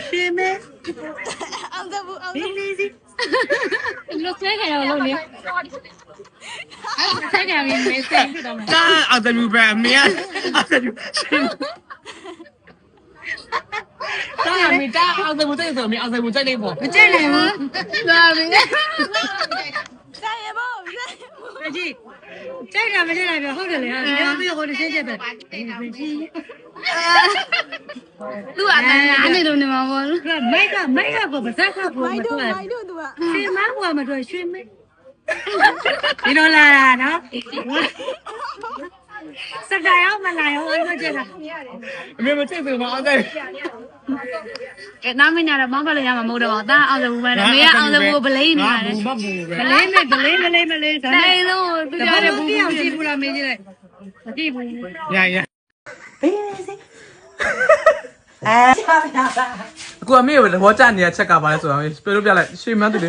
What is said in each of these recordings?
ရှင်မဲ အောင်သဘူးအောင် ဘင်းလေးစီ လို့ဆွဲကြရလို့လေဆက်ကြပြီမေးစိတ်ဖြစ်တော့မယ် တာအော်တမှုပဲမင်းအော်တမှုရှင်တာမီတာအော်တမှုတဲ့ဆိုမင်းအော်တမှုကြိုက်နေပေါ့ မကြိုက်နိုင်ဘူးဒါပဲ ဆိုင်ရဖို့ အကြီးကြိုက်တာမကြိုက်နိုင်ဘူးဟုတ်တယ်လေဟာပြီးတော့ဟိုတစ်ချက်ချက်ပဲသူ့အတန်းအနေလို့နေမှာပေါ့မိုက်ကကိုပါဇက်ကကို မို မ က်တို့ တွေ့ မိုက်တို့သူက ရွှေမန်းကမတွေ့ရွှေမဲဒီတော့လာတာနော်စကားရောမလာရောအဲ့ကြက်တာ အမေမကြိုက်ဘူးမအော်တယ် ကဲနားမညာတော့မောင်းဖက်လို့ရမှာမဟုတ်တော့ဘူးတာအောင်စဘူးပဲမေကအောင်စဘူးဗလိမ့်နေတာလေ ဘူးမဘူးပဲ ဗလိမ့်နဲ့ဗလိမ့်ဒါနဲ့လုံးသူကြတဲ့ဘူးဘူးကြည့်ဘူးလားမေးကြည့်လိုက်မကြည့်ဘူး ရရ ဘင်းလေးစီအဲ အခုအမေကိုသဘောကျနေတဲ့ချက်ကပါလဲဆိုတော့ပြလို့ပြလိုက်ရွှေမန်းသူလေ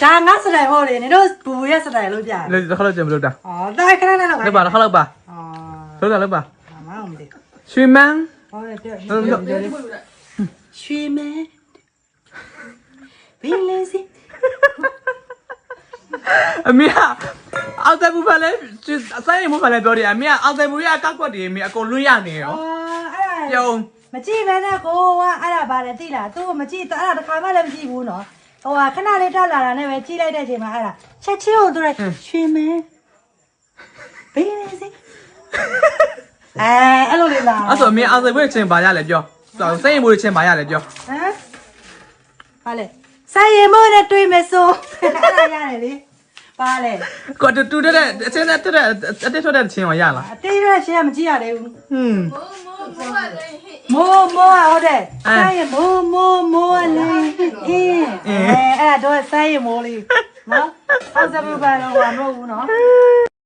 ဒါငါစတိုင်ဟောလေနင်တို့ဘူရဲ့စတိုင်လို့ပြ လေတစ်ခါတော့ကြံမလို့တာ อ๋อได้ခဏနဲ့လောက် လောက်ပါတစ်ခါလောက်ပါ อ๋อ လောက်ပါ မအောင်မသိ ရွှေမန်း ဟောလေပြောရွှေမဲဘင်းလေးစီ အမေကအောက်တဲ့ဘူးပါလဲဆိုင်ရင်မပါလဲပြောတယ်အမေကအောက်တဲ့ဘူးရကောက်ကွက်တယ်အမေအကုန်လွတ်ရနေရော อ๋อအဲ့ဒါ ပြုံး မကြည့်ပဲနဲ့ကိုကအဲ့ဒါပါလေသိလားသူ့ကိုမကြည့်အဲ့ဒါတစ်ခါမှလည်းမကြည့်ဘူးနော်ဟိုကခဏလေးတက်လာတာနဲ့ပဲကြည့်လိုက်တဲ့အချိန်မှာအဲ့ဒါချက်ချင်းကိုသူကရွှေမဲဘင်းလေးစီအဲ့လိုလေးလား အဲ့ဆိုအမေအောက်တဲ့ဘူးချင်းပါရလဲပြောဆိုင်ရင်ဘူးချင်းပါရလဲပြော ဟမ်ပါလေဆိုင်ရင်မို့နဲ့တွေ့မယ်ဆိုအဲ့ဒါရတယ်လေပါလေ ကွာတူတဲ့အချင်းနဲ့တဲ့အတက်ထွက်တဲ့ချင်းရောရလား အတေးရရှင်းမကြည့်ရသေးဘူး ဟွန်း မိုးဟုတ်တယ်ဆိုင်ရင်မိုးလေးအေးအဲ့ဒါတော့ဆိုင်ရင်မိုးလေးနော်အောက်စပူပါတော့မဟုတ်ဘူးနော်